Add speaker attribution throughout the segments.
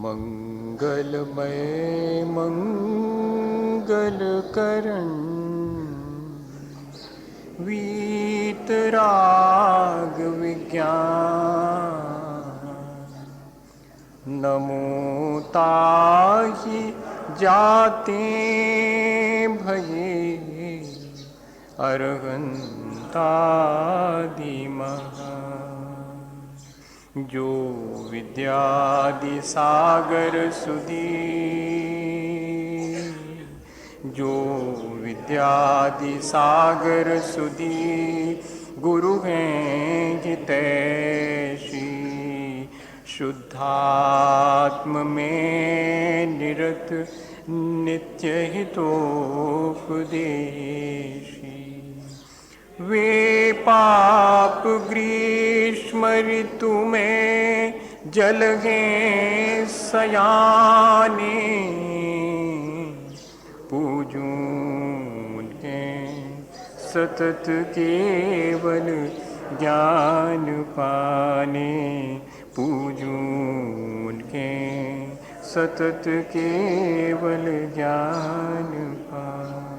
Speaker 1: मंगलमय मंगलकरण वीतराग विज्ञान नमो ताहि जाते भये अरहंतादिमः जो विद्यादि सागर सुधी जो विद्यादि सागर सुधी गुरु हैं हितैषी शुद्धात्म में निरत नित्य हितोपदेशी वे पाप ग्रीष्म ऋतु में जल हैं सयाने पूजूं उनके सतत केवल ज्ञान पाने पूजूं उनके सतत केवल ज्ञान पाने।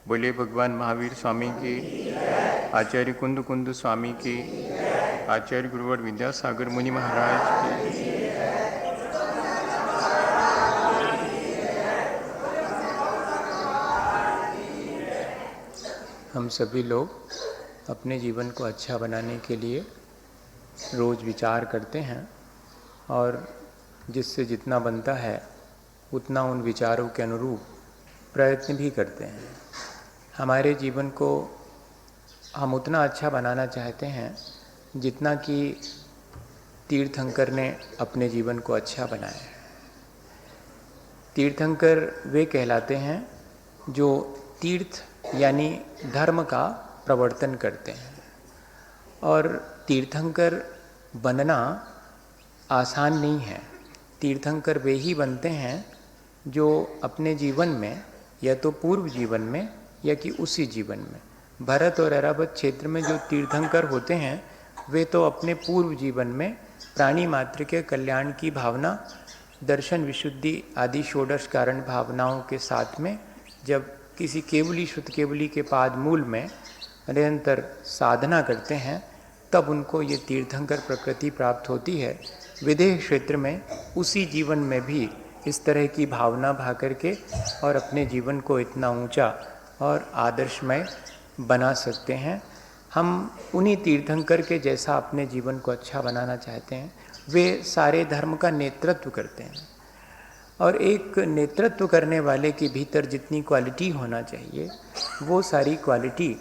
Speaker 1: बोले भगवान महावीर स्वामी की, आचार्य कुंद कुंद स्वामी की, आचार्य गुरुवर विद्यासागर मुनि महाराज की। हम सभी लोग अपने जीवन को अच्छा बनाने के लिए रोज़ विचार करते हैं और जिससे जितना बनता है उतना उन विचारों के अनुरूप प्रयत्न भी करते हैं। हमारे जीवन को हम उतना अच्छा बनाना चाहते हैं जितना कि तीर्थंकर ने अपने जीवन को अच्छा बनाया है। तीर्थंकर वे कहलाते हैं जो तीर्थ यानी धर्म का प्रवर्तन करते हैं। और तीर्थंकर बनना आसान नहीं है। तीर्थंकर वे ही बनते हैं जो अपने जीवन में या तो पूर्व जीवन में या कि उसी जीवन में, भरत और ऐरावत क्षेत्र में जो तीर्थंकर होते हैं वे तो अपने पूर्व जीवन में प्राणी मात्र के कल्याण की भावना, दर्शन विशुद्धि आदि षोडश कारण भावनाओं के साथ में जब किसी केवली शुद्ध केवली के पाद मूल में निरंतर साधना करते हैं तब उनको ये तीर्थंकर प्रकृति प्राप्त होती है। विदेह क्षेत्र में उसी जीवन में भी इस तरह की भावना भा करके और अपने जीवन को इतना ऊंचा और आदर्शमय बना सकते हैं। हम उन्हीं तीर्थंकर के जैसा अपने जीवन को अच्छा बनाना चाहते हैं। वे सारे धर्म का नेतृत्व करते हैं और एक नेतृत्व करने वाले के भीतर जितनी क्वालिटी होना चाहिए वो सारी क्वालिटी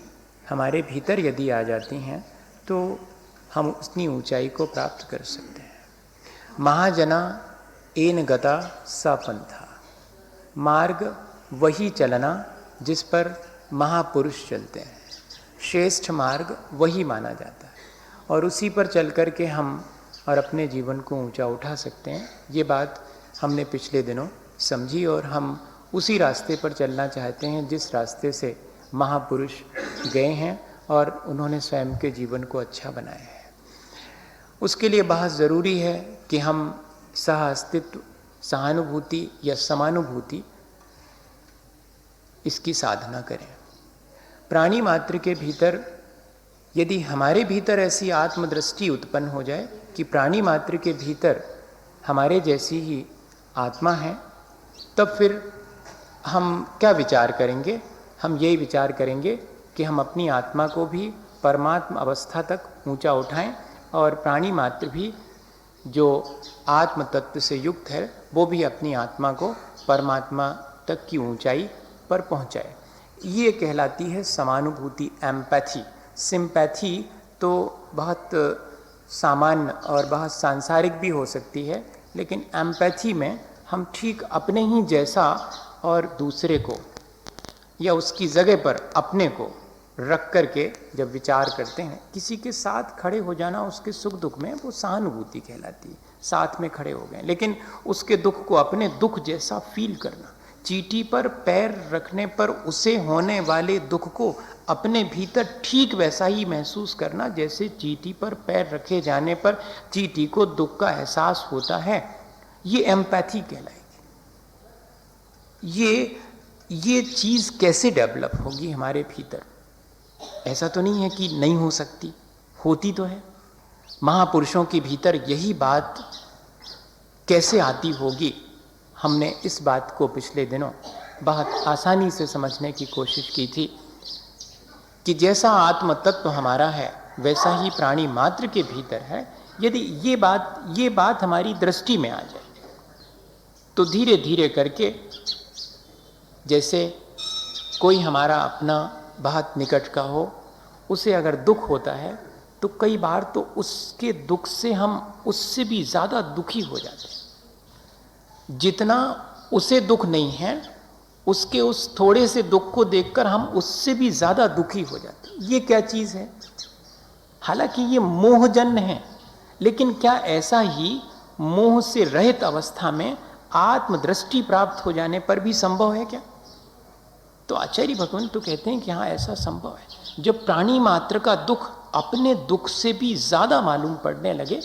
Speaker 1: हमारे भीतर यदि आ जाती हैं तो हम उतनी ऊंचाई को प्राप्त कर सकते हैं। महाजना एन गता सा पंथा, मार्ग वही चलना जिस पर महापुरुष चलते हैं। श्रेष्ठ मार्ग वही माना जाता है और उसी पर चल कर के हम और अपने जीवन को ऊंचा उठा सकते हैं। ये बात हमने पिछले दिनों समझी और हम उसी रास्ते पर चलना चाहते हैं जिस रास्ते से महापुरुष गए हैं और उन्होंने स्वयं के जीवन को अच्छा बनाया है। उसके लिए बहुत ज़रूरी है कि हम सह अस्तित्व, सहानुभूति या समानुभूति इसकी साधना करें। प्राणी मात्र के भीतर यदि हमारे भीतर ऐसी आत्मदृष्टि उत्पन्न हो जाए कि प्राणी मात्र के भीतर हमारे जैसी ही आत्मा है, तब फिर हम क्या विचार करेंगे? हम यही विचार करेंगे कि हम अपनी आत्मा को भी परमात्मा अवस्था तक ऊंचा उठाएं और प्राणी मात्र भी जो आत्म तत्व से युक्त है वो भी अपनी आत्मा को परमात्मा तक की ऊंचाई पर पहुंचाए। ये कहलाती है समानुभूति, एम्पैथी। सिंपैथी तो बहुत सामान्य और बहुत सांसारिक भी हो सकती है, लेकिन एम्पैथी में हम ठीक अपने ही जैसा और दूसरे को या उसकी जगह पर अपने को रख करके जब विचार करते हैं, किसी के साथ खड़े हो जाना उसके सुख दुख में, वो सहानुभूति कहलाती है। साथ में खड़े हो गए लेकिन उसके दुख को अपने दुख जैसा फील करना, चींटी पर पैर रखने पर उसे होने वाले दुख को अपने भीतर ठीक वैसा ही महसूस करना जैसे चींटी पर पैर रखे जाने पर चींटी को दुख का एहसास होता है। ये एम्पैथी कहलाएगी। ये चीज कैसे डेवलप होगी हमारे भीतर? ऐसा तो नहीं है कि नहीं हो सकती, होती तो है। महापुरुषों के भीतर यही बात कैसे आती होगी, हमने इस बात को पिछले दिनों बहुत आसानी से समझने की कोशिश की थी कि जैसा आत्म तत्व हमारा है वैसा ही प्राणी मात्र के भीतर है। यदि ये बात हमारी दृष्टि में आ जाए तो धीरे धीरे करके, जैसे कोई हमारा अपना बहुत निकट का हो, उसे अगर दुख होता है तो कई बार तो उसके दुख से हम उससे भी ज़्यादा दुखी हो जाते हैं। जितना उसे दुख नहीं है, उसके उस थोड़े से दुख को देखकर हम उससे भी ज़्यादा दुखी हो जाते हैं। ये क्या चीज़ है? हालांकि ये मोहजन्य है, लेकिन क्या ऐसा ही मोह से रहित अवस्था में आत्मदृष्टि प्राप्त हो जाने पर भी संभव है क्या? तो आचार्य भगवान तो कहते हैं कि हाँ, ऐसा संभव है। जब प्राणी मात्र का दुख अपने दुख से भी ज्यादा मालूम पड़ने लगे,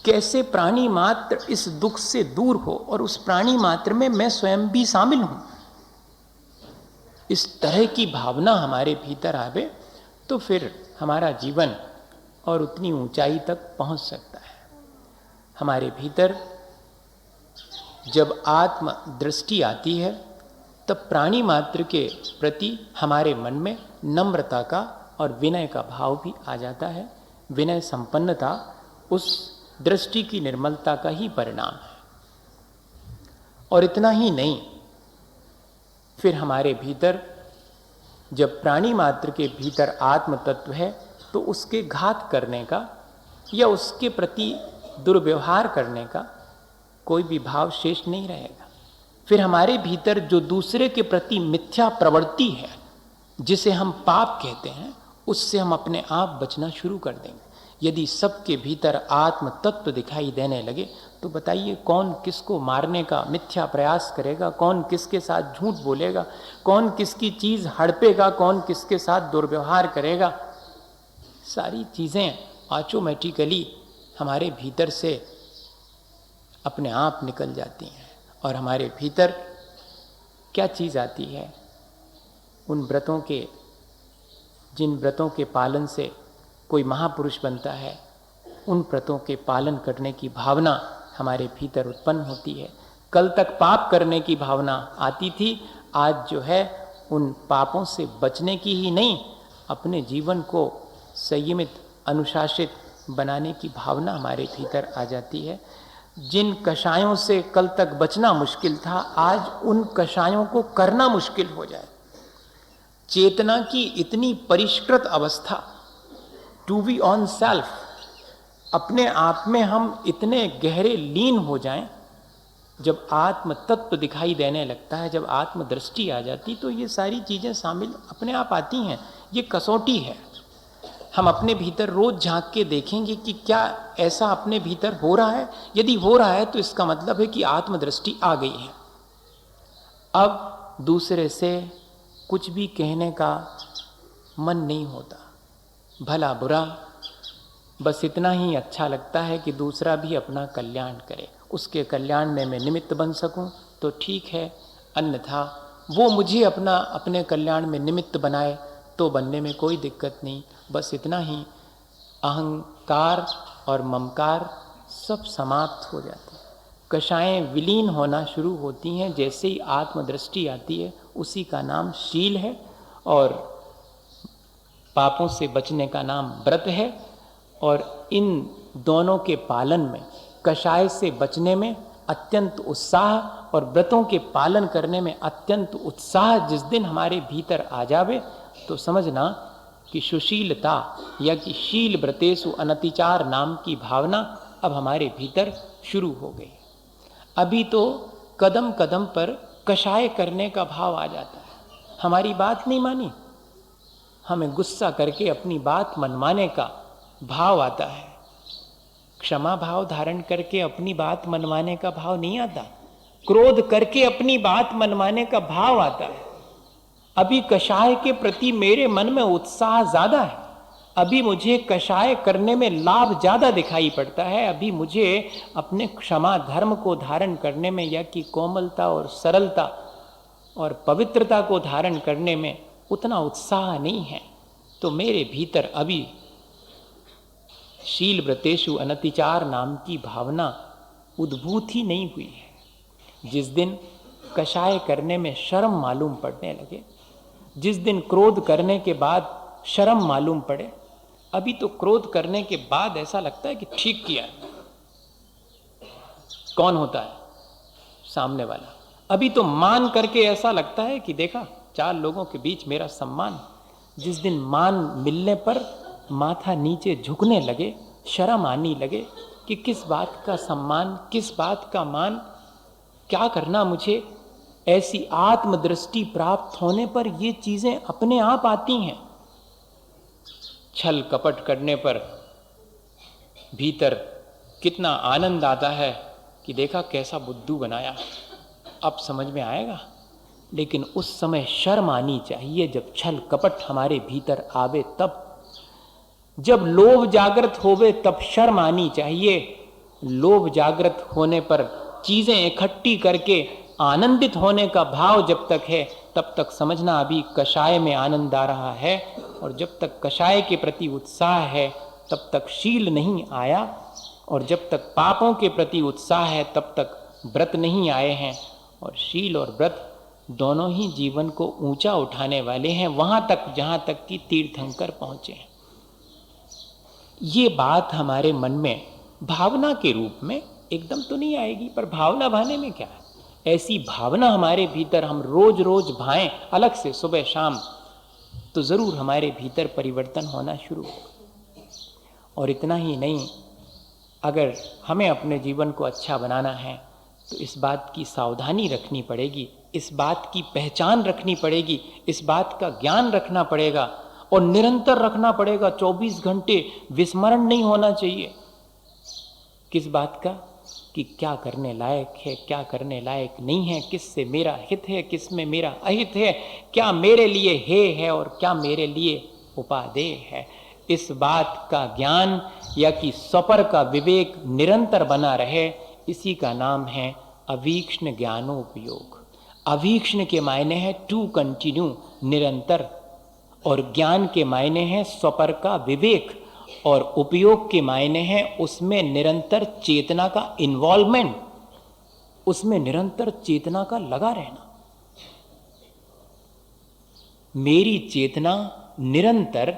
Speaker 1: कैसे प्राणी मात्र इस दुख से दूर हो और उस प्राणी मात्र में मैं स्वयं भी शामिल हूं, इस तरह की भावना हमारे भीतर आवे तो फिर हमारा जीवन और उतनी ऊंचाई तक पहुंच सकता है। हमारे भीतर जब आत्म दृष्टि आती है तब प्राणी मात्र के प्रति हमारे मन में नम्रता का और विनय का भाव भी आ जाता है। विनय संपन्नता उस दृष्टि की निर्मलता का ही परिणाम है। और इतना ही नहीं, फिर हमारे भीतर जब प्राणी मात्र के भीतर आत्म तत्व है तो उसके घात करने का या उसके प्रति दुर्व्यवहार करने का कोई भी भाव शेष नहीं रहेगा। फिर हमारे भीतर जो दूसरे के प्रति मिथ्या प्रवृत्ति है, जिसे हम पाप कहते हैं, उससे हम अपने आप बचना शुरू कर देंगे। यदि सबके भीतर आत्म तत्व दिखाई देने लगे तो बताइए कौन किसको मारने का मिथ्या प्रयास करेगा, कौन किसके साथ झूठ बोलेगा, कौन किसकी चीज हड़पेगा, कौन किसके साथ दुर्व्यवहार करेगा। सारी चीजें ऑटोमेटिकली हमारे भीतर से अपने आप निकल जाती हैं। और हमारे भीतर क्या चीज आती है? उन व्रतों के, जिन व्रतों के पालन से कोई महापुरुष बनता है, उन व्रतों के पालन करने की भावना हमारे भीतर उत्पन्न होती है। कल तक पाप करने की भावना आती थी, आज जो है उन पापों से बचने की ही नहीं, अपने जीवन को संयमित अनुशासित बनाने की भावना हमारे भीतर आ जाती है। जिन कषायों से कल तक बचना मुश्किल था, आज उन कषायों को करना मुश्किल हो जाए। चेतना की इतनी परिष्कृत अवस्था, टू बी ऑन सेल्फ, अपने आप में हम इतने गहरे लीन हो जाएं, जब आत्म तत्व दिखाई देने लगता है, जब आत्म दृष्टि आ जाती, तो ये सारी चीजें शामिल अपने आप आती हैं। ये कसौटी है। हम अपने भीतर रोज झांक के देखेंगे कि क्या ऐसा अपने भीतर हो रहा है। यदि हो रहा है तो इसका मतलब है कि आत्मदृष्टि आ गई है। अब दूसरे से कुछ भी कहने का मन नहीं होता, भला बुरा, बस इतना ही अच्छा लगता है कि दूसरा भी अपना कल्याण करे, उसके कल्याण में मैं निमित्त बन सकूं तो ठीक है, अन्यथा वो मुझे अपने कल्याण में निमित्त बनाए तो बनने में कोई दिक्कत नहीं। बस इतना ही अहंकार और ममकार सब समाप्त हो जाते हैं। कषायें विलीन होना शुरू होती हैं जैसे ही आत्मदृष्टि आती है। उसी का नाम शील है और पापों से बचने का नाम व्रत है। और इन दोनों के पालन में, कषाय से बचने में अत्यंत उत्साह और व्रतों के पालन करने में अत्यंत उत्साह जिस दिन हमारे भीतर आ जावे तो समझना कि सुशीलता या कि शील व्रतेषु अनतिचार नाम की भावना अब हमारे भीतर शुरू हो गई। अभी तो कदम कदम पर कषाय करने का भाव आ जाता है। हमारी बात नहीं मानी, हमें गुस्सा करके अपनी बात मनवाने का भाव आता है। क्षमा भाव धारण करके अपनी बात मनवाने का भाव नहीं आता, क्रोध करके अपनी बात मनवाने का भाव आता है। अभी कषाय के प्रति मेरे मन में उत्साह ज्यादा है, अभी मुझे कषाय करने में लाभ ज्यादा दिखाई पड़ता है, अभी मुझे अपने क्षमा धर्म को धारण करने में या कि कोमलता और सरलता और पवित्रता को धारण करने में उतना उत्साह नहीं है, तो मेरे भीतर अभी शील व्रतेषु अनतिचार नाम की भावना उद्भूत ही नहीं हुई है। जिस दिन कषाय करने में शर्म मालूम पड़ने लगे, जिस दिन क्रोध करने के बाद शर्म मालूम पड़े, अभी तो क्रोध करने के बाद ऐसा लगता है कि ठीक किया है। कौन होता है? सामने वाला। अभी तो मान करके ऐसा लगता है कि देखा, 4 लोगों के बीच मेरा सम्मान। जिस दिन मान मिलने पर माथा नीचे झुकने लगे, शर्म आने लगे कि किस बात का सम्मान, किस बात का मान, क्या करना मुझे, ऐसी आत्मदृष्टि प्राप्त होने पर ये चीजें अपने आप आती हैं। छल कपट करने पर भीतर कितना आनंद आता है कि देखा कैसा बुद्धू बनाया, अब समझ में आएगा। लेकिन उस समय शर्म आनी चाहिए जब छल कपट हमारे भीतर आवे तब। जब लोभ जागृत होवे तब शर्म आनी चाहिए। लोभ जागृत होने पर चीजें इकट्ठी करके आनंदित होने का भाव जब तक है तब तक समझना अभी कषाय में आनंद आ रहा है, और जब तक कषाय के प्रति उत्साह है तब तक शील नहीं आया, और जब तक पापों के प्रति उत्साह है तब तक व्रत नहीं आए हैं। और शील और व्रत दोनों ही जीवन को ऊंचा उठाने वाले हैं, वहां तक जहां तक कि तीर्थंकर पहुंचे हैं। ये बात हमारे मन में भावना के रूप में एकदम तो नहीं आएगी, पर भावना भाने में क्या है, ऐसी भावना हमारे भीतर हम रोज रोज भाएं अलग से सुबह शाम, तो जरूर हमारे भीतर परिवर्तन होना शुरू होगा। और इतना ही नहीं, अगर हमें अपने जीवन को अच्छा बनाना है तो इस बात की सावधानी रखनी पड़ेगी, इस बात की पहचान रखनी पड़ेगी, इस बात का ज्ञान रखना पड़ेगा और निरंतर रखना पड़ेगा। 24 घंटे विस्मरण नहीं होना चाहिए। किस बात का? कि क्या करने लायक है, क्या करने लायक नहीं है, किससे मेरा हित है, किस में मेरा अहित है, क्या मेरे लिए हे है और क्या मेरे लिए उपादेय है। इस बात का ज्ञान या कि स्वपर का विवेक निरंतर बना रहे, इसी का नाम है अवीक्ष्ण ज्ञानोपयोग। अवीक्ष्ण के मायने है टू कंटिन्यू, निरंतर, और ज्ञान के मायने है स्वपर का विवेक, और उपयोग के मायने हैं उसमें निरंतर चेतना का इन्वॉल्वमेंट, उसमें निरंतर चेतना का लगा रहना। मेरी चेतना निरंतर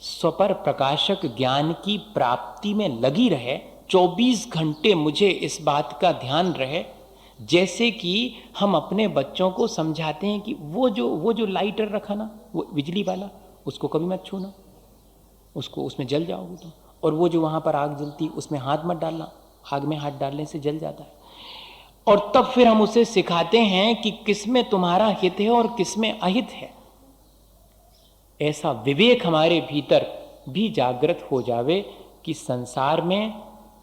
Speaker 1: स्वपर प्रकाशक ज्ञान की प्राप्ति में लगी रहे, 24 घंटे मुझे इस बात का ध्यान रहे। जैसे कि हम अपने बच्चों को समझाते हैं कि वो जो लाइटर रखा ना, वो बिजली वाला, उसको कभी मत छूना, उसको उसमें जल जाओगे तुम। और वो जो वहां पर आग जलती उसमें हाथ मत डालना, आग में हाथ डालने से जल जाता है। और तब फिर हम उसे सिखाते हैं कि किसमें तुम्हारा हित है और किसमें अहित है। ऐसा विवेक हमारे भीतर भी जागृत हो जावे कि संसार में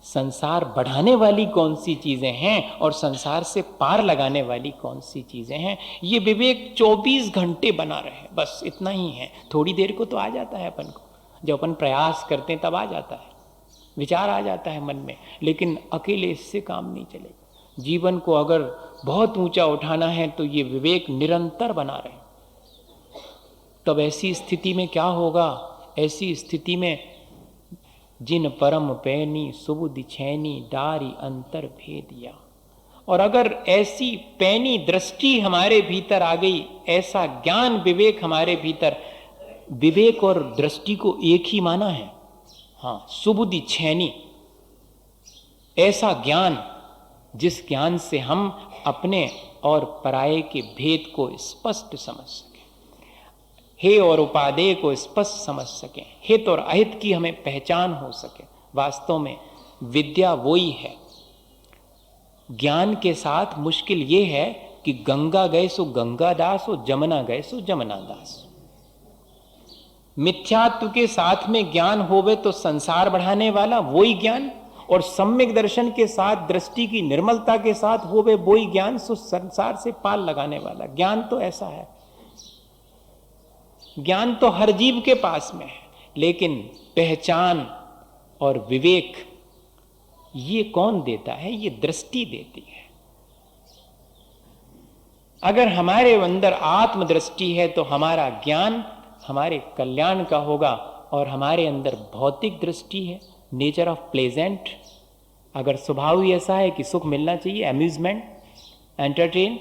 Speaker 1: संसार बढ़ाने वाली कौन सी चीजें हैं और संसार से पार लगाने वाली कौन सी चीजें हैं। ये विवेक 24 घंटे बना रहे, बस इतना ही है। थोड़ी देर को तो आ जाता है अपन को, जब अपन प्रयास करते हैं तब आ जाता है, विचार आ जाता है मन में, लेकिन अकेले इससे काम नहीं चलेगा। जीवन को अगर बहुत ऊंचा उठाना है तो ये विवेक निरंतर बना रहे। तब ऐसी स्थिति में क्या होगा? ऐसी स्थिति में जिन परम पैनी सुबुद्धि छैनी डारी अंतर भेदिया। और अगर ऐसी पैनी दृष्टि हमारे भीतर आ गई, ऐसा ज्ञान विवेक हमारे भीतर, विवेक और दृष्टि को एक ही माना है, हाँ, सुबुद्धि छैनी, ऐसा ज्ञान जिस ज्ञान से हम अपने और पराये के भेद को स्पष्ट समझ सकें, हे और उपादेय को स्पष्ट समझ सकें, हित और अहित की हमें पहचान हो सके। वास्तव में विद्या वही है। ज्ञान के साथ मुश्किल ये है कि गंगा गए सो गंगादास हो, जमुना गए सो जमुना दास। मिथ्यात्व के साथ में ज्ञान होवे तो संसार बढ़ाने वाला वही ज्ञान, और सम्यक दर्शन के साथ दृष्टि की निर्मलता के साथ होवे वही ज्ञान, सो संसार से पार लगाने वाला ज्ञान। तो ऐसा है, ज्ञान तो हर जीव के पास में है, लेकिन पहचान और विवेक ये कौन देता है? ये दृष्टि देती है। अगर हमारे अंदर आत्मदृष्टि है तो हमारा ज्ञान हमारे कल्याण का होगा, और हमारे अंदर भौतिक दृष्टि है, नेचर ऑफ प्लेजेंट, अगर स्वभाव ही ऐसा है कि सुख मिलना चाहिए, अम्यूजमेंट, एंटरटेन,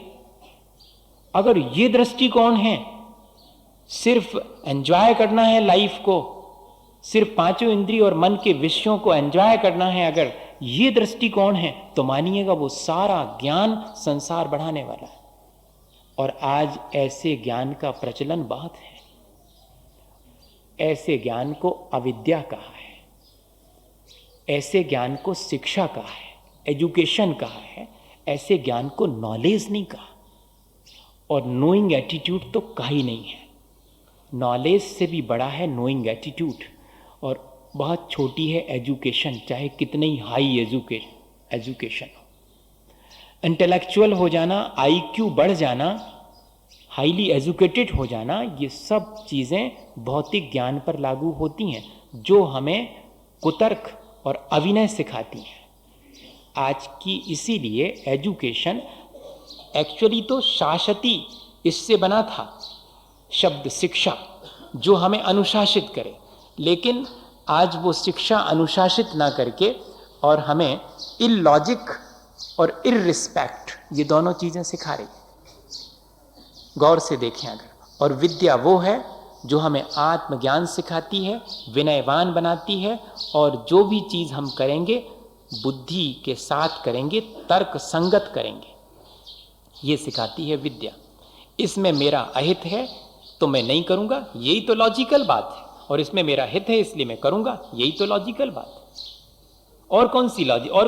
Speaker 1: अगर ये दृष्टिकोण है, सिर्फ एंजॉय करना है लाइफ को, सिर्फ पांचों इंद्रिय और मन के विषयों को एंजॉय करना है, अगर ये दृष्टिकोण है तो मानिएगा वो सारा ज्ञान संसार बढ़ाने वाला है। और आज ऐसे ज्ञान का प्रचलन बहुत है। ऐसे ज्ञान को अविद्या कहा है, ऐसे ज्ञान को शिक्षा कहा है, एजुकेशन कहा है, ऐसे ज्ञान को नॉलेज नहीं कहा। और नोइंग एटीट्यूड तो कहा ही नहीं है। नॉलेज से भी बड़ा है नोइंग एटीट्यूड, और बहुत छोटी है एजुकेशन, चाहे कितने ही हाई एजुकेशन हो। इंटेलेक्चुअल हो जाना, आईक्यू बढ़ जाना, हाईली एजुकेटेड हो जाना, ये सब चीज़ें भौतिक ज्ञान पर लागू होती हैं, जो हमें कुतर्क और अविनय सिखाती हैं। आज की इसीलिए एजुकेशन एक्चुअली तो शासती, इससे बना था शब्द शिक्षा, जो हमें अनुशासित करे, लेकिन आज वो शिक्षा अनुशासित ना करके और हमें इलॉजिक और इररिस्पेक्ट, ये दोनों चीज़ें सिखा रही है। गौर से देखें अगर। और विद्या वो है जो हमें आत्मज्ञान सिखाती है, विनयवान बनाती है, और जो भी चीज़ हम करेंगे बुद्धि के साथ करेंगे, तर्क संगत करेंगे, ये सिखाती है विद्या। इसमें मेरा अहित है तो मैं नहीं करूँगा, यही तो लॉजिकल बात है, और इसमें मेरा हित है इसलिए मैं करूँगा, यही तो लॉजिकल बात है। और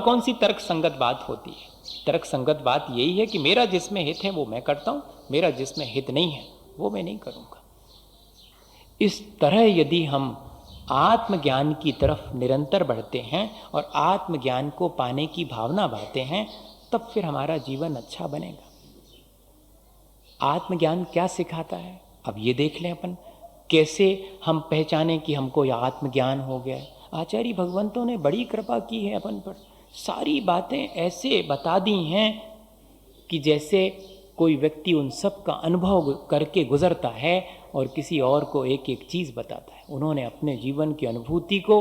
Speaker 1: कौन सी तर्क संगत बात होती है? तर्क संगत बात यही है कि मेरा जिसमें हित है वो मैं करता हूँ, मेरा जिसमें हित नहीं है वो मैं नहीं करूँगा। इस तरह यदि हम आत्मज्ञान की तरफ निरंतर बढ़ते हैं और आत्मज्ञान को पाने की भावना बढ़ाते हैं, तब फिर हमारा जीवन अच्छा बनेगा। आत्मज्ञान क्या सिखाता है, अब ये देख लें अपन, कैसे हम पहचानें कि हमको यह आत्मज्ञान हो गया है। आचार्य भगवंतों ने बड़ी कृपा की है अपन पर, सारी बातें ऐसे बता दी हैं कि जैसे कोई व्यक्ति उन सब का अनुभव करके गुजरता है और किसी और को एक एक चीज़ बताता है। उन्होंने अपने जीवन की अनुभूति को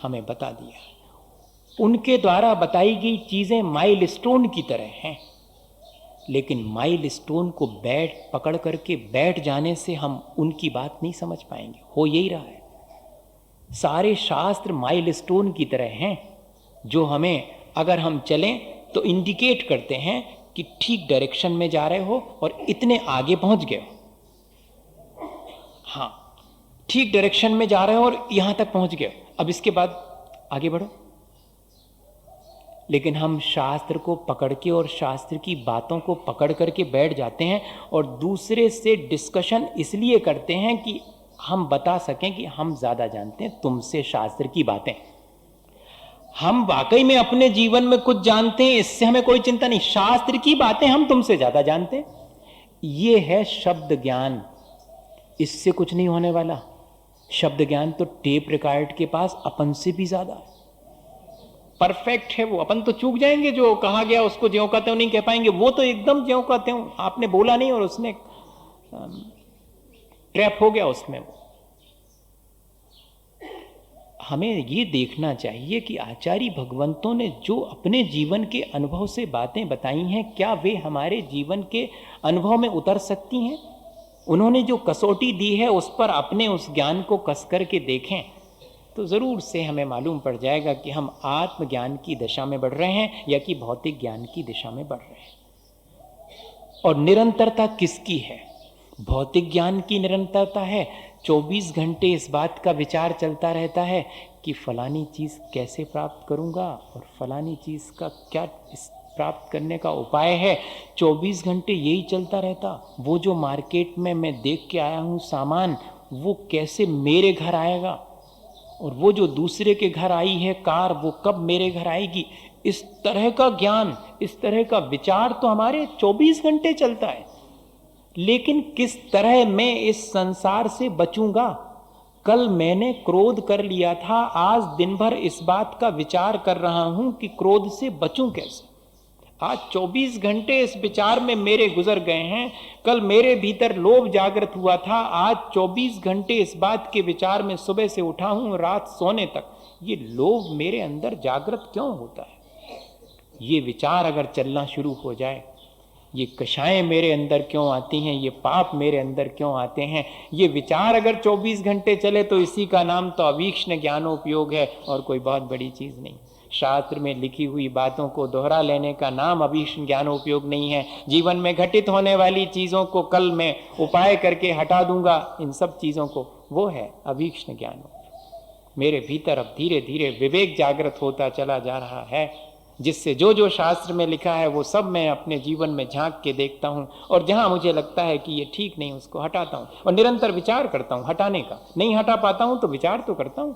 Speaker 1: हमें बता दिया। उनके द्वारा बताई गई चीज़ें माइलस्टोन की तरह हैं, लेकिन माइलस्टोन को पकड़ करके बैठ जाने से हम उनकी बात नहीं समझ पाएंगे। हो यही रहा है, सारे शास्त्र माइलस्टोन की तरह हैं, जो हमें अगर हम चलें तो इंडिकेट करते हैं कि ठीक डायरेक्शन में जा रहे हो और इतने आगे पहुंच गए हो। हाँ, ठीक डायरेक्शन में जा रहे हो और यहां तक पहुंच गए हो, अब इसके बाद आगे बढ़ो। लेकिन हम शास्त्र को पकड़ के और शास्त्र की बातों को पकड़ करके बैठ जाते हैं और दूसरे से डिस्कशन इसलिए करते हैं कि हम बता सकें कि हम ज़्यादा जानते हैं तुमसे शास्त्र की बातें। हम वाकई में अपने जीवन में कुछ जानते हैं, इससे हमें कोई चिंता नहीं। शास्त्र की बातें हम तुमसे ज़्यादा जानते हैं, ये है शब्द ज्ञान, इससे कुछ नहीं होने वाला। शब्द ज्ञान तो टेप रिकॉर्ड के पास अपन से भी ज़्यादा है, परफेक्ट है वो। अपन तो चूक जाएंगे, जो कहा गया उसको ज्यों का त्यों नहीं कह पाएंगे, वो तो एकदम ज्यों का त्यों, आपने बोला नहीं और उसने ट्रैप हो गया उसमें। वो हमें ये देखना चाहिए कि आचार्य भगवंतों ने जो अपने जीवन के अनुभव से बातें बताई हैं, क्या वे हमारे जीवन के अनुभव में उतर सकती हैं? उन्होंने जो कसौटी दी है उस पर अपने उस ज्ञान को कस करके देखें तो ज़रूर से हमें मालूम पड़ जाएगा कि हम आत्मज्ञान की दिशा में बढ़ रहे हैं या कि भौतिक ज्ञान की दिशा में बढ़ रहे हैं। और निरंतरता किसकी है? भौतिक ज्ञान की निरंतरता है। 24 घंटे इस बात का विचार चलता रहता है कि फलानी चीज़ कैसे प्राप्त करूँगा और फलानी चीज़ का क्या प्राप्त करने का उपाय है। 24 घंटे यही चलता रहता। वो जो मार्केट में मैं देख के आया हूँ सामान, वो कैसे मेरे घर आएगा, और वो जो दूसरे के घर आई है कार, वो कब मेरे घर आएगी। इस तरह का ज्ञान, इस तरह का विचार तो हमारे 24 घंटे चलता है। लेकिन किस तरह मैं इस संसार से बचूंगा, कल मैंने क्रोध कर लिया था, आज दिन भर इस बात का विचार कर रहा हूं कि क्रोध से बचूं कैसे। आज 24 घंटे इस विचार में मेरे गुजर गए हैं। कल मेरे भीतर लोभ जागृत हुआ था, आज 24 घंटे इस बात के विचार में सुबह से उठा हूं रात सोने तक। ये लोभ मेरे अंदर जागृत क्यों होता है? ये विचार अगर चलना शुरू हो जाए, ये कषाएं मेरे अंदर क्यों आती हैं, ये पाप मेरे अंदर क्यों आते हैं, ये विचार अगर 24 घंटे चले तो इसी का नाम तो अवीक्ष्ण ज्ञानोपयोग है और कोई बहुत बड़ी चीज नहीं। शास्त्र में लिखी हुई बातों को दोहरा लेने का नाम अवीक्ष्ण ज्ञानोपयोग नहीं है। जीवन में घटित होने वाली चीजों को कल मैं उपाय करके हटा दूंगा, इन सब चीजों को, वो है अवीक्ष्ण ज्ञानोपयोग। मेरे भीतर अब धीरे धीरे विवेक जागृत होता चला जा रहा है, जिससे जो जो शास्त्र में लिखा है वो सब मैं अपने जीवन में झांक के देखता हूँ, और जहाँ मुझे लगता है कि ये ठीक नहीं उसको हटाता हूँ और निरंतर विचार करता हूँ हटाने का। नहीं हटा पाता हूँ तो विचार तो करता हूँ,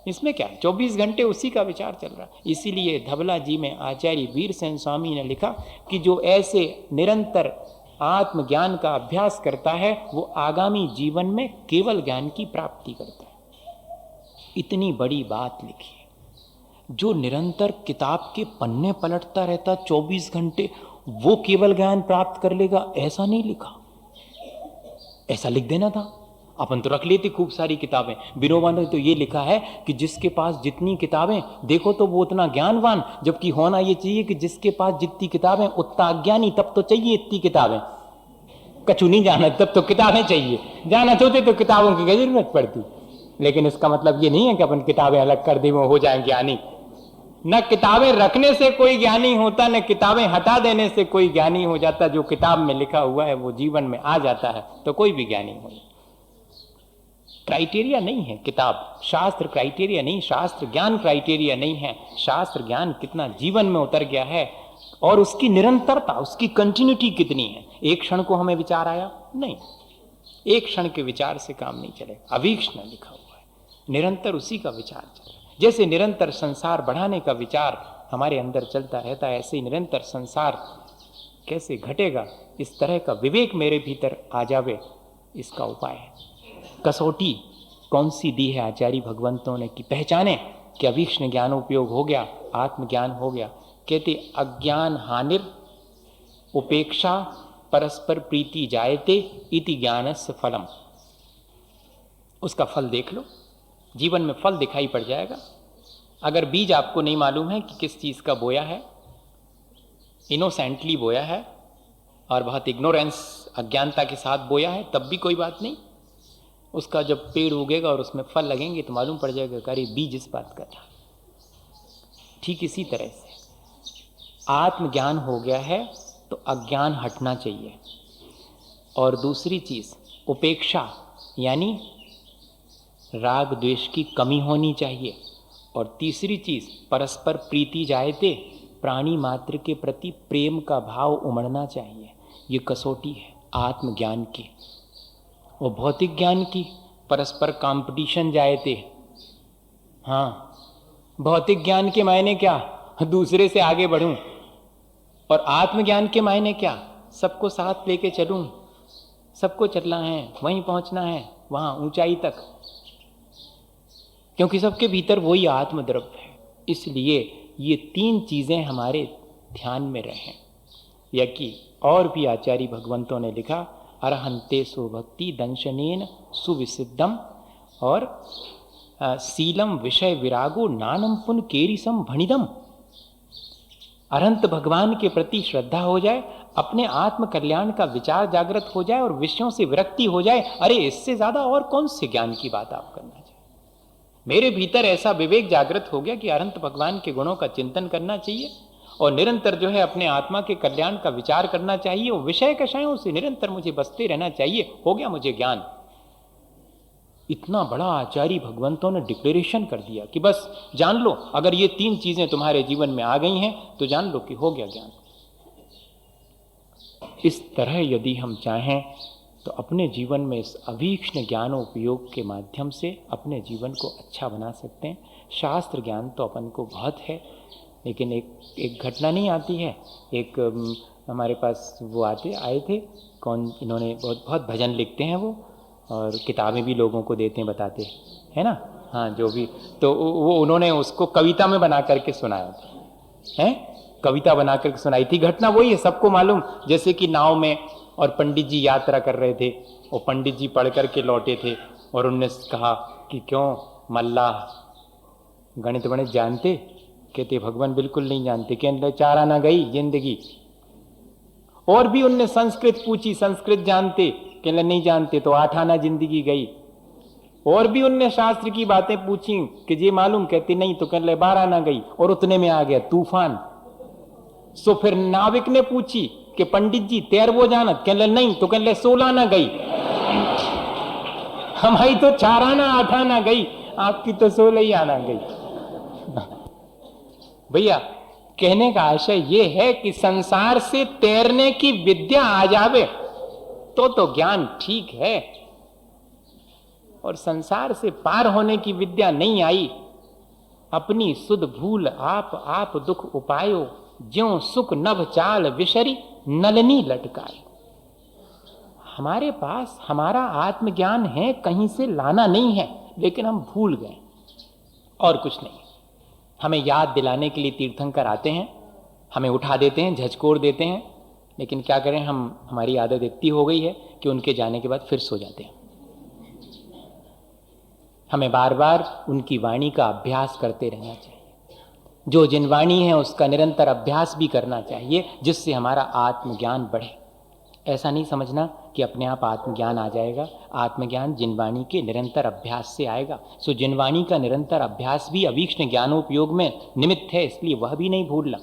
Speaker 1: इसमें क्या है, 24 घंटे उसी का विचार चल रहा है। इसीलिए धवला जी में आचार्य वीरसेन स्वामी ने लिखा कि जो ऐसे निरंतर आत्मज्ञान का अभ्यास करता है वो आगामी जीवन में केवल ज्ञान की प्राप्ति करता है। इतनी बड़ी बात लिखी है। जो निरंतर किताब के पन्ने पलटता रहता 24 घंटे, वो केवल ज्ञान प्राप्त कर लेगा, ऐसा नहीं लिखा। ऐसा लिख देना था, अपन तो रख लेते खूब सारी किताबें। विनोबा ने तो ये लिखा है कि जिसके पास जितनी किताबें देखो तो वो उतना ज्ञानवान, जबकि होना ये चाहिए कि जिसके पास जितनी किताबें उतना अज्ञानी। तब तो चाहिए इतनी किताबें, कछु नहीं जाना तब तो किताबें चाहिए, जाना चाहते तो किताबों की जरूरत पड़ती। लेकिन इसका मतलब ये नहीं है कि अपन किताबें अलग कर दें वो हो जाए ज्ञानी। न किताबें रखने से कोई ज्ञानी होता, न किताबें हटा देने से कोई ज्ञानी हो जाता। जो किताब में लिखा हुआ है वो जीवन में आ जाता है तो कोई भी ज्ञानी हो। क्राइटेरिया नहीं है किताब, शास्त्र क्राइटेरिया नहीं, शास्त्र ज्ञान क्राइटेरिया नहीं है। शास्त्र ज्ञान कितना जीवन में उतर गया है और उसकी निरंतरता, उसकी कंटिन्यूटी कितनी है। एक क्षण को हमें विचार आया नहीं, एक क्षण के विचार से काम नहीं चलेगा। अवीक्ष्ण लिखा हुआ है, निरंतर उसी का विचार चल रहा है। जैसे निरंतर संसार बढ़ाने का विचार हमारे अंदर चलता रहता है, ऐसे ही निरंतर संसार कैसे घटेगा, इस तरह का विवेक मेरे भीतर आ जावे, इसका उपाय है। कसौटी कौन सी दी है आचार्य भगवंतों ने कि पहचाने कि अवीक्ष्ण ज्ञानोपयोग हो गया, आत्मज्ञान हो गया। कहते अज्ञान हानिर उपेक्षा परस्पर प्रीति जायते इति ज्ञानस्य फलम। उसका फल देख लो, जीवन में फल दिखाई पड़ जाएगा। अगर बीज आपको नहीं मालूम है कि किस चीज़ का बोया है, इनोसेंटली बोया है और बहुत इग्नोरेंस अज्ञानता के साथ बोया है, तब भी कोई बात नहीं। उसका जब पेड़ उगेगा और उसमें फल लगेंगे तो मालूम पड़ जाएगा कि अरे बीज इस बात का था। ठीक इसी तरह से आत्मज्ञान हो गया है तो अज्ञान हटना चाहिए। और दूसरी चीज़ उपेक्षा, यानी राग द्वेष की कमी होनी चाहिए। और तीसरी चीज़ परस्पर प्रीति जायते, प्राणी मात्र के प्रति प्रेम का भाव उमड़ना चाहिए। ये कसौटी है आत्मज्ञान की। और भौतिक ज्ञान की परस्पर कंपटीशन जायते। हाँ, भौतिक ज्ञान के मायने क्या, दूसरे से आगे बढ़ूं। और आत्मज्ञान के मायने क्या, सबको साथ लेके चलूं, सबको चलना है, वहीं पहुंचना है, वहां ऊंचाई तक, क्योंकि सबके भीतर वही आत्मद्रव्य है। इसलिए ये तीन चीजें हमारे ध्यान में रहें। या कि और भी आचार्य भगवंतों ने लिखा अरहंते सुभक्ति दंशनेन सुविसिद्धम और सीलम विषय विरागो नानम पुन केरिसम भणिदम। अरहंत भगवान के प्रति श्रद्धा हो जाए, अपने आत्म कल्याण का विचार जागृत हो जाए और विषयों से विरक्ति हो जाए, अरे इससे ज्यादा और कौन से ज्ञान की बात आप करना चाहिए। मेरे भीतर ऐसा विवेक जागृत हो गया कि अरहंत भगवान के गुणों का चिंतन करना चाहिए और निरंतर जो है अपने आत्मा के कल्याण का विचार करना चाहिए और विषय कषायों से निरंतर मुझे बसते रहना चाहिए। हो गया मुझे ज्ञान। इतना बड़ा आचार्य भगवंतों ने डिक्लेरेशन कर दिया कि बस जान लो, अगर ये तीन चीजें तुम्हारे जीवन में आ गई हैं तो जान लो कि हो गया ज्ञान। इस तरह यदि हम चाहें तो अपने जीवन में इस अवीक्ष्ण ज्ञानोपयोग के माध्यम से अपने जीवन को अच्छा बना सकते हैं। शास्त्र ज्ञान तो अपन को बहुत है, लेकिन एक घटना नहीं आती है। एक हमारे पास वो आए थे, कौन, इन्होंने बहुत भजन लिखते हैं वो, और किताबें भी लोगों को देते हैं, बताते हैं ना। हाँ, जो भी, तो वो उन्होंने उसको कविता में बना करके सुनाया था, है कविता बना करके सुनाई थी। घटना वही है, सबको मालूम। जैसे कि नाव में और पंडित जी यात्रा कर रहे थे, और पंडित जी पढ़ करके लौटे थे, और उनने कहा कि क्यों मल्लाह गणित गणित जानते? कहते भगवान बिल्कुल नहीं जानते। कहते 4 आना गई जिंदगी। और भी उनने संस्कृत पूछी, संस्कृत जानते? कहते नहीं जानते। तो 8 आना जिंदगी गई। और भी उनने शास्त्र की बातें पूछी कि ये मालूम? कहते नहीं। तो कहते 12 आना गई। और उतने में आ गया तूफान। सो फिर नाविक ने पूछी कि पंडित जी तैरवो जानत? कहले नहीं। तो कहले 16 आना गई। हमारी तो 4 आना 8 आना गई, आपकी तो 16 ही आना गई। भैया कहने का आशय यह है कि संसार से तैरने की विद्या आ जावे तो ज्ञान ठीक है, और संसार से पार होने की विद्या नहीं आई, अपनी सुध भूल आप दुख उपायो, ज्यों सुख नभ चाल विशरी नलनी लटकाए। हमारे पास हमारा आत्मज्ञान है, कहीं से लाना नहीं है, लेकिन हम भूल गए और कुछ नहीं। हमें याद दिलाने के लिए तीर्थंकर आते हैं, हमें उठा देते हैं, झचकोर देते हैं, लेकिन क्या करें, हमारी आदत इतनी हो गई है कि उनके जाने के बाद फिर सो जाते हैं। हमें बार बार उनकी वाणी का अभ्यास करते रहना चाहिए। जो जिन वाणी है उसका निरंतर अभ्यास भी करना चाहिए, जिससे हमारा आत्मज्ञान बढ़े। ऐसा नहीं समझना कि अपने आप आत्मज्ञान आ जाएगा। आत्मज्ञान जिनवाणी के निरंतर अभ्यास से आएगा। सो जिनवाणी का निरंतर अभ्यास भी अवीक्ष्ण ज्ञानोपयोग में निमित्त है, इसलिए वह भी नहीं भूलना,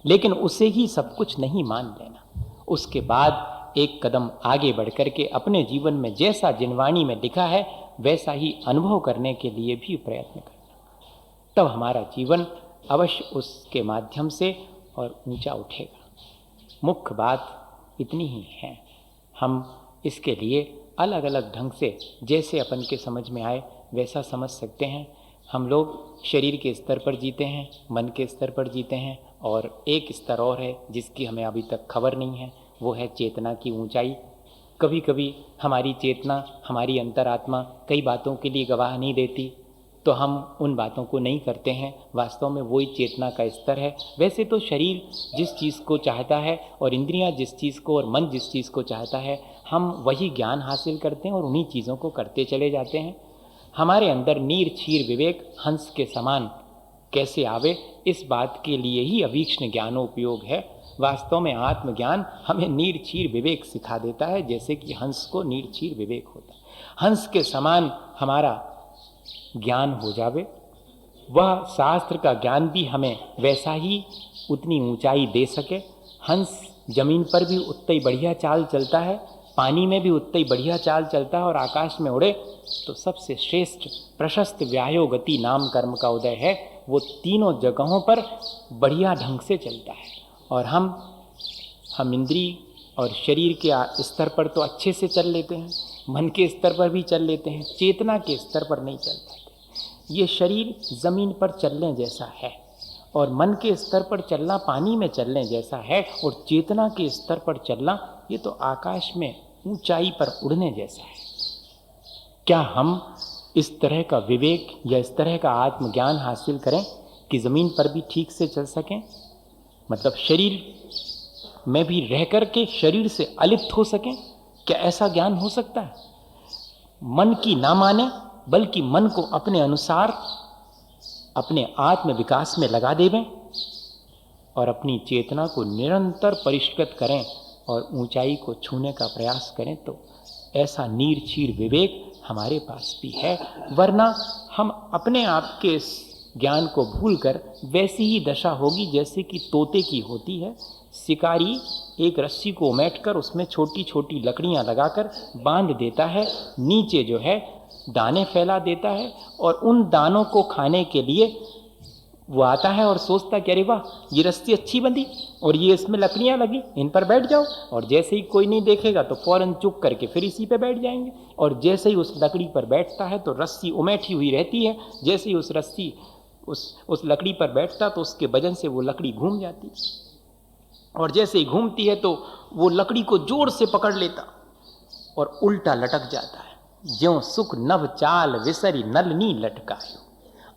Speaker 1: लेकिन उसे ही सब कुछ नहीं मान लेना। उसके बाद एक कदम आगे बढ़ करके अपने जीवन में जैसा जिनवाणी में लिखा है वैसा ही अनुभव करने के लिए भी प्रयत्न करना। तब हमारा जीवन अवश्य उसके माध्यम से और ऊंचा उठेगा। मुख्य बात इतनी ही है। हम इसके लिए अलग अलग ढंग से जैसे अपन के समझ में आए वैसा समझ सकते हैं। हम लोग शरीर के स्तर पर जीते हैं, मन के स्तर पर जीते हैं, और एक स्तर और है जिसकी हमें अभी तक खबर नहीं है, वो है चेतना की ऊंचाई। कभी कभी हमारी चेतना, हमारी अंतरात्मा कई बातों के लिए गवाह नहीं देती, तो हम उन बातों को नहीं करते हैं। वास्तव में वही चेतना का स्तर है। वैसे तो शरीर जिस चीज़ को चाहता है और इंद्रियां जिस चीज़ को और मन जिस चीज़ को चाहता है, हम वही ज्ञान हासिल करते हैं और उन्हीं चीज़ों को करते चले जाते हैं। हमारे अंदर नीर क्षीर विवेक हंस के समान कैसे आवे, इस बात के लिए ही अवीक्ष्ण ज्ञानोपयोग है। वास्तव में आत्मज्ञान हमें नीर क्षीर विवेक सिखा देता है, जैसे कि हंस को नीर क्षीर विवेक होता है। हंस के समान हमारा ज्ञान हो जावे, वह शास्त्र का ज्ञान भी हमें वैसा ही उतनी ऊंचाई दे सके। हंस जमीन पर भी उतना ही बढ़िया चाल चलता है, पानी में भी उतना ही बढ़िया चाल चलता है, और आकाश में उड़े तो सबसे श्रेष्ठ प्रशस्त व्यायो गति नाम कर्म का उदय है। वो तीनों जगहों पर बढ़िया ढंग से चलता है। और हम इंद्रिय और शरीर के स्तर पर तो अच्छे से चल लेते हैं, मन के स्तर पर भी चल लेते हैं, चेतना के स्तर पर नहीं चल पाते। ये शरीर जमीन पर चलने जैसा है, और मन के स्तर पर चलना पानी में चलने जैसा है, और चेतना के स्तर पर चलना ये तो आकाश में ऊंचाई पर उड़ने जैसा है। क्या हम इस तरह का विवेक या इस तरह का आत्मज्ञान हासिल करें कि जमीन पर भी ठीक से चल सकें? मतलब शरीर में भी रह कर के शरीर से अलिप्त हो सकें? क्या ऐसा ज्ञान हो सकता है? मन की ना माने, बल्कि मन को अपने अनुसार अपने आत्म विकास में लगा देवें और अपनी चेतना को निरंतर परिष्कृत करें और ऊंचाई को छूने का प्रयास करें, तो ऐसा नीर क्षीर विवेक हमारे पास भी है। वरना हम अपने आप के ज्ञान को भूलकर वैसी ही दशा होगी जैसे कि तोते की होती है। शिकारी एक रस्सी को उमेटकर उसमें छोटी छोटी लकड़ियां लगाकर बांध देता है, नीचे जो है दाने फैला देता है, और उन दानों को खाने के लिए वो आता है और सोचता कि अरे वाह, ये रस्सी अच्छी बंधी और ये इसमें लकड़ियां लगी, इन पर बैठ जाओ। और जैसे ही कोई नहीं देखेगा तो फौरन चुप करके फिर इसी पे बैठ जाएंगे, और जैसे ही उस लकड़ी पर बैठता है तो रस्सी उमेठी हुई रहती है। जैसे ही उस रस्सी उस लकड़ी पर बैठता तो उसके वजन से वो लकड़ी घूम जाती, और जैसे ही घूमती है तो वो लकड़ी को जोर से पकड़ लेता और उल्टा लटक जाता है। ज्यों सुख नभ चाल विसरी नलनी लटकायो,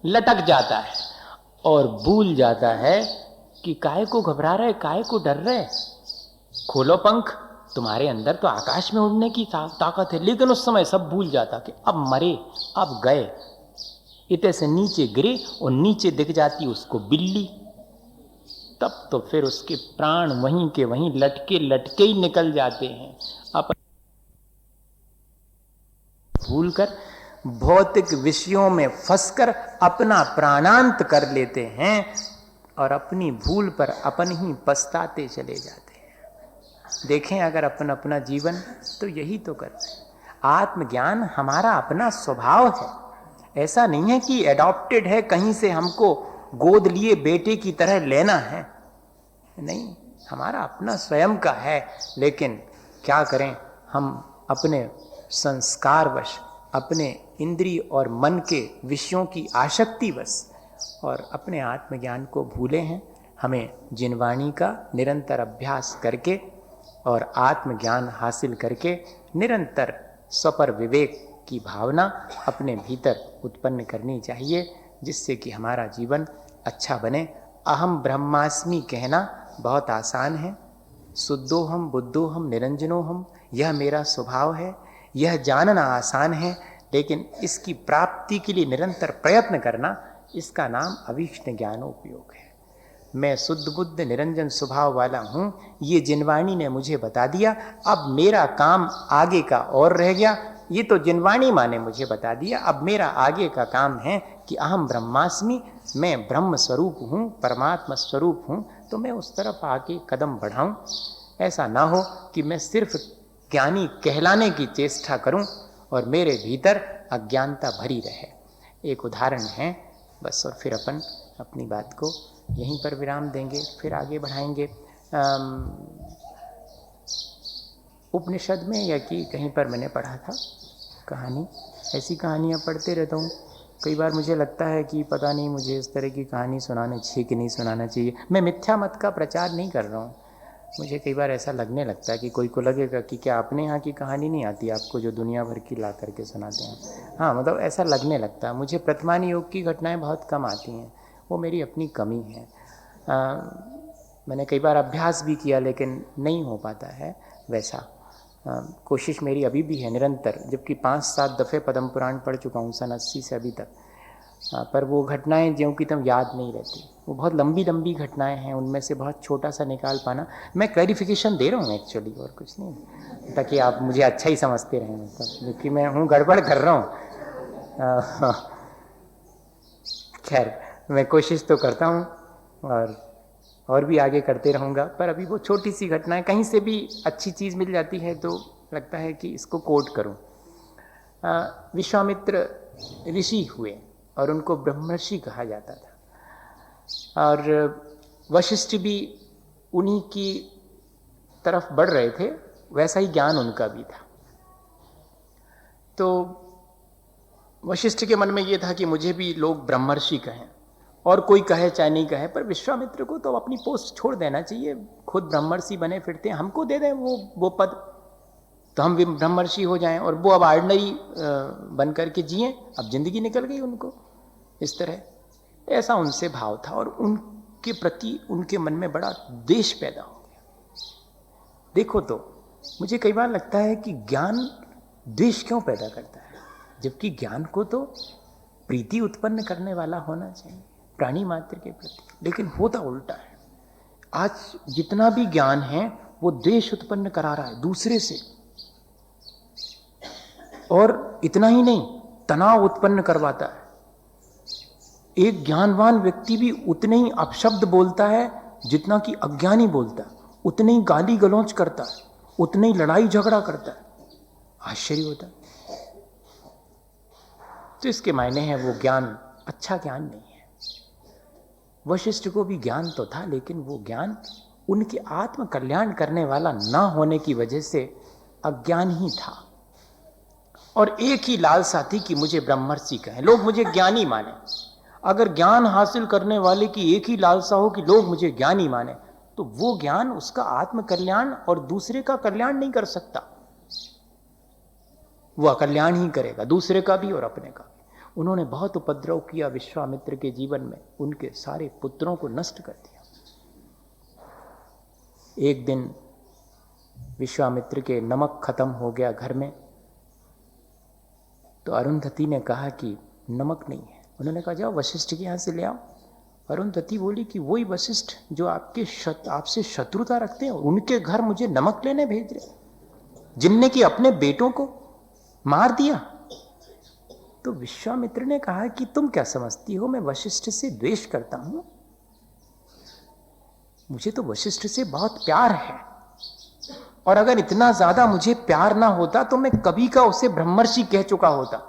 Speaker 1: लटक जाता है और भूल जाता है कि काहे को घबरा रहे, काहे को डर रहे। खोलो पंख, तुम्हारे अंदर तो आकाश में उड़ने की ताकत है। लेकिन उस समय सब भूल जाता कि अब मरे, अब गए। इतने से नीचे गिरे और नीचे दिख जाती उसको बिल्ली। तब तो फिर उसके प्राण वहीं के वहीं लटके लटके ही निकल जाते हैं। अपन भूलकर भौतिक विषयों में फंसकर अपना प्राणांत कर लेते हैं और अपनी भूल पर अपन ही पछताते चले जाते हैं। देखें अगर अपन अपना जीवन तो यही तो करते हैं। आत्मज्ञान हमारा अपना स्वभाव है, ऐसा नहीं है कि एडॉप्टेड है, कहीं से हमको गोद लिए बेटे की तरह लेना है। नहीं, हमारा अपना स्वयं का है। लेकिन क्या करें, हम अपने संस्कारवश, अपने इंद्रिय और मन के विषयों की आसक्तिवश और अपने आत्मज्ञान को भूले हैं। हमें जिनवाणी का निरंतर अभ्यास करके और आत्मज्ञान हासिल करके निरंतर स्वपर विवेक की भावना अपने भीतर उत्पन्न करनी चाहिए, जिससे कि हमारा जीवन अच्छा बने। अहम ब्रह्मास्मि कहना बहुत आसान है। शुद्धोहम बुद्धोहम निरंजनोहम, यह मेरा स्वभाव है, यह जानना आसान है। लेकिन इसकी प्राप्ति के लिए निरंतर प्रयत्न करना, इसका नाम अभीष्ट ज्ञानोपयोग है। मैं शुद्ध बुद्ध निरंजन स्वभाव वाला हूँ, ये जिनवाणी ने मुझे बता दिया। अब मेरा काम आगे का और रह गया। ये तो जिनवाणी माँ ने मुझे बता दिया, अब मेरा आगे का काम है कि अहम ब्रह्मास्मि, मैं ब्रह्म स्वरूप हूँ, परमात्मा स्वरूप हूँ। तो मैं उस तरफ आगे कदम बढ़ाऊँ। ऐसा ना हो कि मैं सिर्फ ज्ञानी कहलाने की चेष्टा करूँ और मेरे भीतर अज्ञानता भरी रहे। एक उदाहरण है बस, और फिर अपन अपनी बात को यहीं पर विराम देंगे, फिर आगे बढ़ाएंगे। उपनिषद में या कि कहीं पर मैंने पढ़ा था कहानी, ऐसी कहानियाँ पढ़ते रहता हूँ। कई बार मुझे लगता है कि पता नहीं मुझे इस तरह की कहानी सुनानी चाहिए कि नहीं सुनाना चाहिए। मैं मिथ्या मत का प्रचार नहीं कर रहा हूँ। मुझे कई बार ऐसा लगने लगता है कि कोई को लगेगा कि क्या अपने यहाँ की कहानी नहीं आती आपको, जो दुनिया भर की ला करके सुनाते हैं। हाँ, मतलब ऐसा लगने लगता है। मुझे वर्तमान योग की घटनाएं बहुत कम आती हैं, वो मेरी अपनी कमी है। मैंने कई बार अभ्यास भी किया लेकिन नहीं हो पाता है वैसा। कोशिश मेरी अभी भी है निरंतर, जबकि 5-7 दफ़े पद्म पुराण पढ़ चुका हूँ सन 80 से अभी तक। पर वो घटनाएं ज्यों की त्यों याद नहीं रहती। वो बहुत लंबी लंबी घटनाएं हैं, उनमें से बहुत छोटा सा निकाल पाना। मैं क्लैरिफिकेशन दे रहा हूँ एक्चुअली, और कुछ नहीं, ताकि आप मुझे अच्छा ही समझते रहें, क्योंकि मैं हूँ गड़बड़ कर रहा हूँ। खैर, मैं कोशिश तो करता हूँ और भी आगे करते रहूँगा। पर अभी वो छोटी सी घटनाएं, कहीं से भी अच्छी चीज़ मिल जाती है तो लगता है कि इसको कोट करूँ। विश्वामित्र ऋषि हुए और उनको ब्रह्मर्षि कहा जाता था, और वशिष्ठ भी उन्हीं की तरफ बढ़ रहे थे, वैसा ही ज्ञान उनका भी था। तो वशिष्ठ के मन में ये था कि मुझे भी लोग ब्रह्मर्षि कहें, और कोई कहे चाहे नहीं कहे, पर विश्वामित्र को तो अपनी पोस्ट छोड़ देना चाहिए। खुद ब्रह्मर्षि बने फिरते हैं, हमको दे दें वो पद, तो हम ब्रह्मर्षि हो जाएं, और वो अब ऑर्डिनरी बन करके जिए। अब जिंदगी निकल गई उनको इस तरह। ऐसा उनसे भाव था, और उनके प्रति उनके मन में बड़ा द्वेष पैदा हो गया। देखो, तो मुझे कई बार लगता है कि ज्ञान द्वेष क्यों पैदा करता है, जबकि ज्ञान को तो प्रीति उत्पन्न करने वाला होना चाहिए प्राणी मात्र के प्रति। लेकिन होता उल्टा है। आज जितना भी ज्ञान है वो द्वेष उत्पन्न करा रहा है दूसरे से, और इतना ही नहीं, तनाव उत्पन्न करवाता है। एक ज्ञानवान व्यक्ति भी उतने ही अपशब्द बोलता है जितना कि अज्ञानी बोलता है, उतने ही गाली गलौज करता है, उतने ही लड़ाई झगड़ा करता है। आश्चर्य होता है। तो इसके मायने हैं वो ज्ञान अच्छा ज्ञान नहीं है। वशिष्ठ को भी ज्ञान तो था, लेकिन वो ज्ञान उनके आत्म कल्याण करने वाला ना होने की वजह से अज्ञान ही था। और एक ही लालसा थी कि मुझे ब्रह्मर्षि कहें, लोग मुझे ज्ञानी माने। अगर ज्ञान हासिल करने वाले की एक ही लालसा हो कि लोग मुझे ज्ञानी माने, तो वो ज्ञान उसका आत्म कल्याण और दूसरे का कल्याण नहीं कर सकता। वो अकल्याण ही करेगा, दूसरे का भी और अपने का भी। उन्होंने बहुत उपद्रव किया विश्वामित्र के जीवन में, उनके सारे पुत्रों को नष्ट कर दिया। एक दिन विश्वामित्र के नमक खत्म हो गया घर में, तो अरुंधति ने कहा कि नमक नहीं है। उन्होंने कहा जाओ वशिष्ठ के यहाँ से ले आओ। अरुंधति बोली कि वही वशिष्ठ जो आपसे शत्रुता रखते हैं, उनके घर मुझे नमक लेने भेज रहे, जिनने कि अपने बेटों को मार दिया। तो विश्वामित्र ने कहा कि तुम क्या समझती हो मैं वशिष्ठ से द्वेष करता हूं? मुझे तो वशिष्ठ से बहुत प्यार है, और अगर इतना ज्यादा मुझे प्यार ना होता तो मैं कभी का उसे ब्रह्मर्षि कह चुका होता।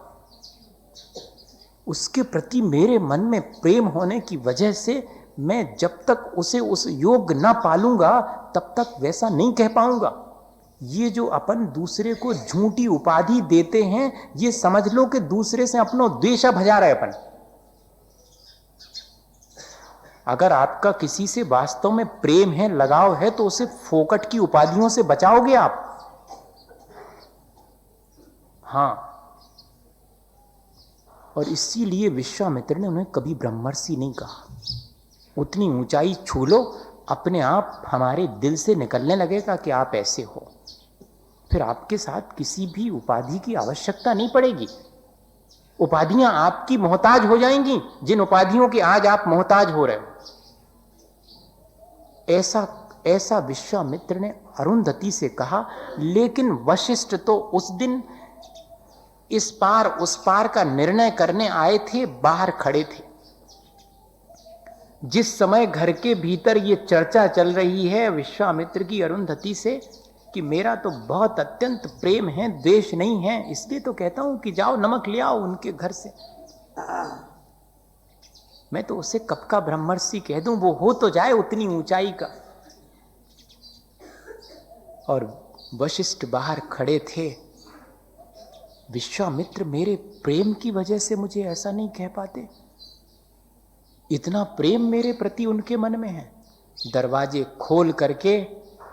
Speaker 1: उसके प्रति मेरे मन में प्रेम होने की वजह से मैं जब तक उसे उस योग्य ना पालूंगा तब तक वैसा नहीं कह पाऊंगा। ये जो अपन दूसरे को झूठी उपाधि देते हैं, ये समझ लो कि दूसरे से अपना द्वेष भजा रहे अपन। अगर आपका किसी से वास्तव में प्रेम है, लगाव है, तो उसे फोकट की उपाधियों से बचाओगे आप। हां, और इसीलिए विश्वामित्र ने उन्हें कभी ब्रह्मर्षि नहीं कहा। उतनी ऊंचाई छू लो, अपने आप हमारे दिल से निकलने लगेगा कि आप ऐसे हो, फिर आपके साथ किसी भी उपाधि की आवश्यकता नहीं पड़ेगी। उपाधियां आपकी मोहताज हो जाएंगी, जिन उपाधियों के आज आप मोहताज हो रहे हो। ऐसा विश्वामित्र ने अरुंधति से कहा। लेकिन वशिष्ठ तो उस दिन इस पार उस पार का निर्णय करने आए थे, बाहर खड़े थे। जिस समय घर के भीतर ये चर्चा चल रही है विश्वामित्र की अरुंधति से कि मेरा तो बहुत अत्यंत प्रेम है, द्वेष नहीं है, इसलिए तो कहता हूं कि जाओ नमक ले आओ उनके घर से। मैं तो उसे कब का ब्रह्मर्षि कह दूं, वो हो तो जाए उतनी ऊंचाई का। और वशिष्ठ बाहर खड़े थे। विश्वामित्र मेरे प्रेम की वजह से मुझे ऐसा नहीं कह पाते, इतना प्रेम मेरे प्रति उनके मन में है। दरवाजे खोल करके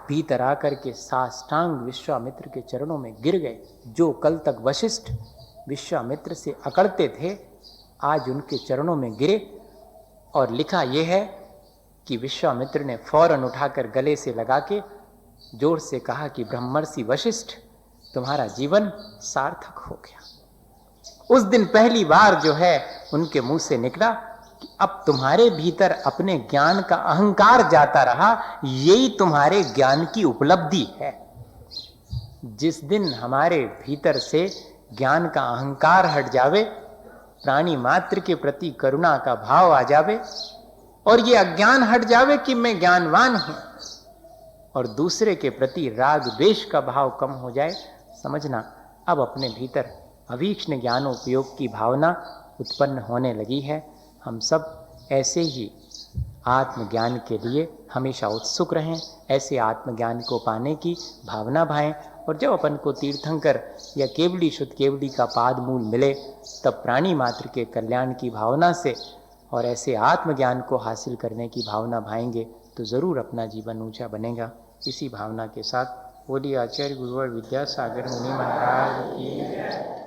Speaker 1: भीतर आकर के साष्टांग विश्वामित्र के चरणों में गिर गए। जो कल तक वशिष्ठ विश्वामित्र से अकड़ते थे, आज उनके चरणों में गिरे। और लिखा यह है कि विश्वामित्र ने फौरन उठाकर गले से लगा के जोर से कहा कि ब्रह्मर्षि वशिष्ठ, तुम्हारा जीवन सार्थक हो गया। उस दिन पहली बार जो है उनके मुंह से निकला कि अब तुम्हारे भीतर अपने ज्ञान का अहंकार जाता रहा, यही तुम्हारे ज्ञान की उपलब्धि है। जिस दिन हमारे भीतर से ज्ञान का अहंकार हट जावे, प्राणी मात्र के प्रति करुणा का भाव आ जावे, और ये अज्ञान हट जावे कि मैं ज्ञानवान हूं, और दूसरे के प्रति राग द्वेष का भाव कम हो जाए, समझना अब अपने भीतर अवीक्ष्ण ज्ञानोपयोग की भावना उत्पन्न होने लगी है। हम सब ऐसे ही आत्मज्ञान के लिए हमेशा उत्सुक रहें, ऐसे आत्मज्ञान को पाने की भावना भाएं। और जब अपन को तीर्थंकर या केवली शुद्ध केवली का पाद मूल मिले, तब प्राणी मात्र के कल्याण की भावना से और ऐसे आत्मज्ञान को हासिल करने की भावना भाएंगे तो ज़रूर अपना जीवन ऊंचा बनेगा। इसी भावना के साथ बोलिए आचार्य गुरुवर विद्यासागर मुनि महाराज की।